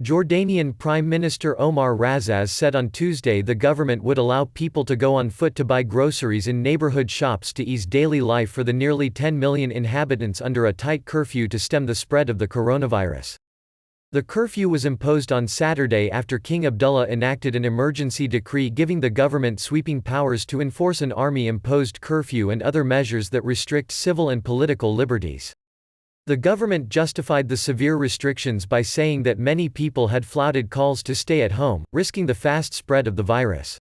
Jordanian Prime Minister Omar Razaz said on Tuesday the government would allow people to go on foot to buy groceries in neighborhood shops to ease daily life for the nearly 10 million inhabitants under a tight curfew to stem the spread of the coronavirus. The curfew was imposed on Saturday after King Abdullah enacted an emergency decree giving the government sweeping powers to enforce an army-imposed curfew and other measures that restrict civil and political liberties. The government justified the severe restrictions by saying that many people had flouted calls to stay at home, risking the fast spread of the virus.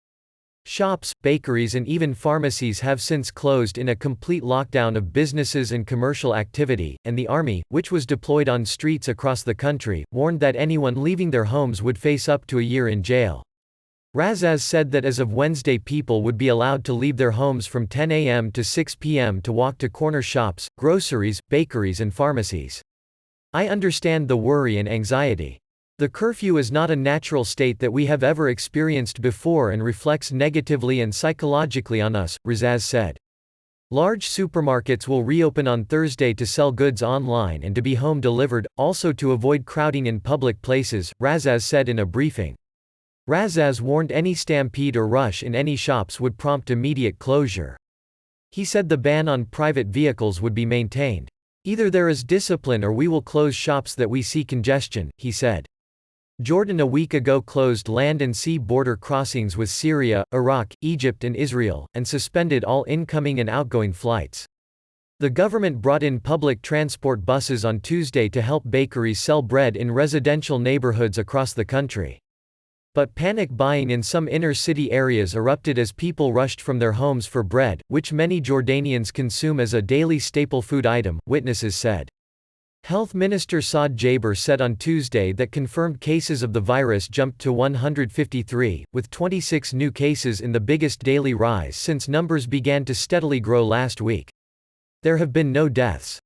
Shops, bakeries and even pharmacies have since closed in a complete lockdown of businesses and commercial activity, and the army, which was deployed on streets across the country, warned that anyone leaving their homes would face up to a year in jail. Razaz said that as of Wednesday people would be allowed to leave their homes from 10 a.m. to 6 p.m. to walk to corner shops, groceries, bakeries and pharmacies. "I understand the worry and anxiety. The curfew is not a natural state that we have ever experienced before and reflects negatively and psychologically on us," Razaz said. Large supermarkets will reopen on Thursday to sell goods online and to be home delivered, also to avoid crowding in public places, Razaz said in a briefing. Razaz warned any stampede or rush in any shops would prompt immediate closure. He said the ban on private vehicles would be maintained. "Either there is discipline or we will close shops that we see congestion," he said. Jordan a week ago closed land and sea border crossings with Syria, Iraq, Egypt and Israel, and suspended all incoming and outgoing flights. The government brought in public transport buses on Tuesday to help bakeries sell bread in residential neighborhoods across the country. But panic buying in some inner-city areas erupted as people rushed from their homes for bread, which many Jordanians consume as a daily staple food item, witnesses said. Health Minister Saad Jaber said on Tuesday that confirmed cases of the virus jumped to 153, with 26 new cases in the biggest daily rise since numbers began to steadily grow last week. There have been no deaths.